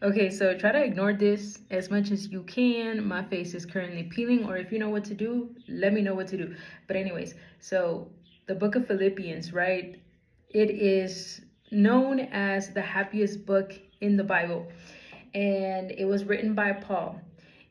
Okay, so try to ignore this as much as you can. My face is currently peeling, or if you know what to do, let me know what to do. But anyways, so the book of Philippians, right? It is known as the happiest book in the Bible. And it was written by Paul.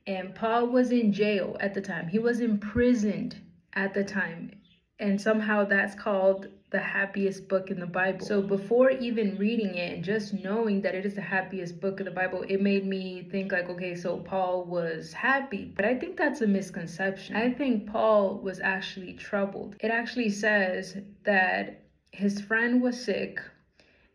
And Paul was in jail at the time. He was imprisoned at the time. And somehow that's called the happiest book in the Bible. So before even reading it and just knowing that it is the happiest book of the Bible, it made me think like, okay, so Paul was happy. But I think that's a misconception. I think Paul was actually troubled. It actually says that his friend was sick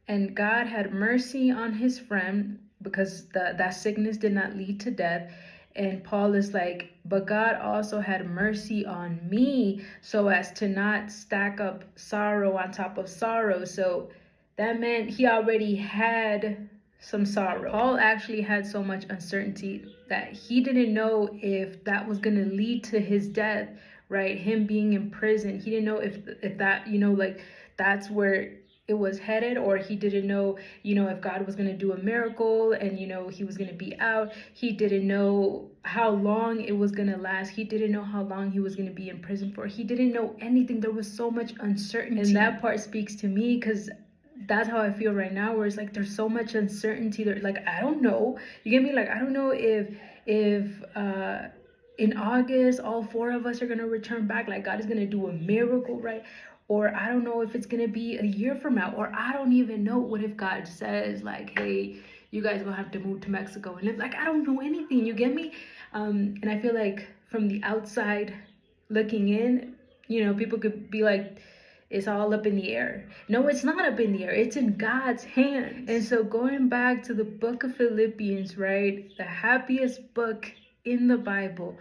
and God had mercy on his friend because that sickness did not lead to death. And Paul is like, but God also had mercy on me so as to not stack up sorrow on top of sorrow. So that meant he already had some sorrow. Paul actually had so much uncertainty that he didn't know if that was going to lead to his death, right? Him being in prison. He didn't know if that, like that's where it was headed, or he didn't know, if God was going to do a miracle and, he was going to be out. He didn't know how long it was going to last. He didn't know how long he was going to be in prison for. He didn't know anything. There was so much uncertainty. And that part speaks to me because that's how I feel right now, where it's like there's so much uncertainty there. Like, I don't know. You get me? Like, I don't know if in August all four of us are gonna return back, like God is gonna do a miracle, right? Or I don't know if it's gonna be a year from now, or I don't even know. What if God says like, hey, you guys are gonna have to move to Mexico and live? Like, I don't know anything. You get me? And I feel like from the outside looking in, people could be like, it's all up in the air. No, it's not up in the air. It's in God's hands. And so going back to the book of Philippians, right? The happiest book in the Bible,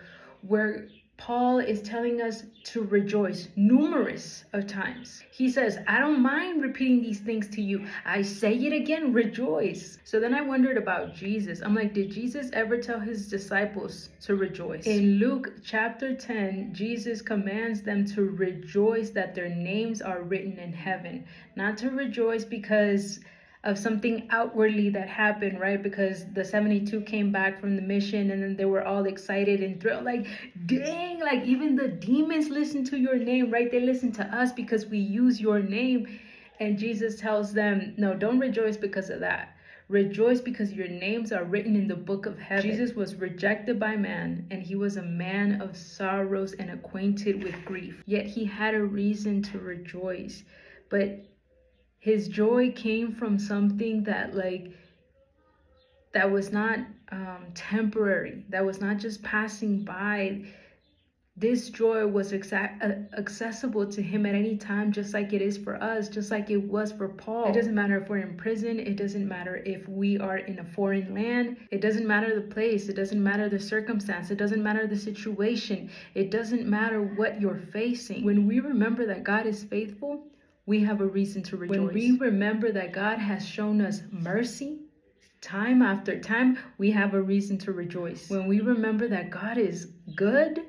where Paul is telling us to rejoice numerous of times. He says, I don't mind repeating these things to you. I say it again, rejoice. So then I wondered about Jesus. I'm like, did Jesus ever tell his disciples to rejoice? In Luke chapter 10, Jesus commands them to rejoice that their names are written in heaven. Not to rejoice because of something outwardly that happened, right? Because the 72 came back from the mission and then they were all excited and thrilled, like, dang, like even the demons listen to your name, right? They listen to us because we use your name. And Jesus tells them, no, don't rejoice because of that. Rejoice because your names are written in the book of heaven. Jesus was rejected by man, and he was a man of sorrows and acquainted with grief. Yet he had a reason to rejoice. But his joy came from something that was not temporary, that was not just passing by. This joy was accessible to him at any time, just like it is for us, just like it was for Paul. It doesn't matter if we're in prison. It doesn't matter if we are in a foreign land. It doesn't matter the place. It doesn't matter the circumstance. It doesn't matter the situation. It doesn't matter what you're facing. When we remember that God is faithful, we have a reason to rejoice. When we remember that God has shown us mercy time after time, we have a reason to rejoice. When we remember that God is good,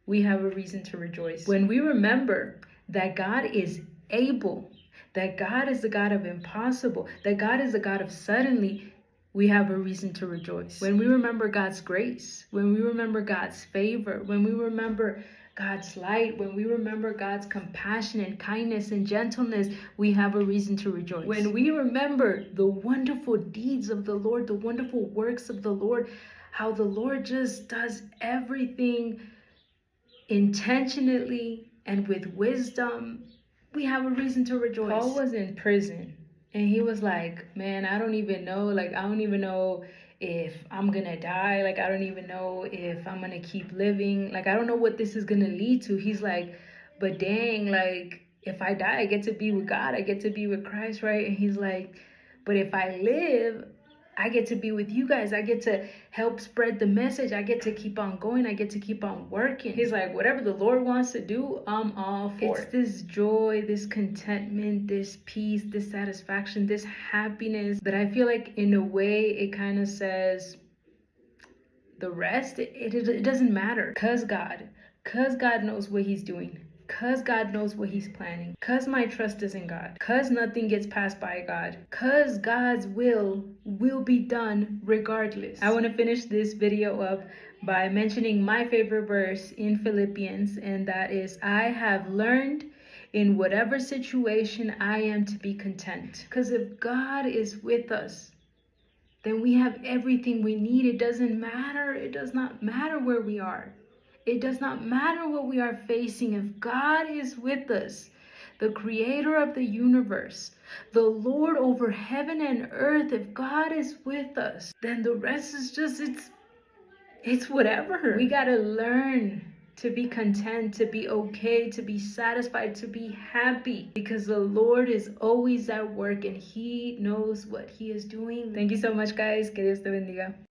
we have a reason to rejoice. When we remember that God is able, that God is the God of impossible, that God is the God of suddenly, we have a reason to rejoice. When we remember God's grace, when we remember God's favor, when we remember God's light, when we remember God's compassion and kindness and gentleness, we have a reason to rejoice. When we remember the wonderful deeds of the Lord, the wonderful works of the Lord, how the Lord just does everything intentionally and with wisdom, we have a reason to rejoice. Paul was in prison and he was like, man, I don't even know if I'm gonna die. Like, I don't even know if I'm gonna keep living. Like, I don't know what this is gonna lead to. He's like, but dang, like, if I die, I get to be with God. I get to be with Christ, right? And he's like, but if I live, I get to be with you guys. I get to help spread the message. I get to keep on going. I get to keep on working. He's like, whatever the Lord wants to do, I'm all for it. It's this joy, this contentment, this peace, this satisfaction, this happiness that I feel like in a way it kind of says the rest, it doesn't matter. Because God knows what he's doing. Because God knows what he's planning. Because my trust is in God. Because nothing gets passed by God. Because God's will be done regardless. I want to finish this video up by mentioning my favorite verse in Philippians, and that is, I have learned in whatever situation I am to be content. Because if God is with us, then we have everything we need. It doesn't matter. It does not matter where we are. It does not matter what we are facing. If God is with us, the creator of the universe, the Lord over heaven and earth, if God is with us, then the rest is just, it's whatever. We gotta learn to be content, to be okay, to be satisfied, to be happy, because the Lord is always at work and he knows what he is doing. Thank you so much, guys. Que Dios te bendiga.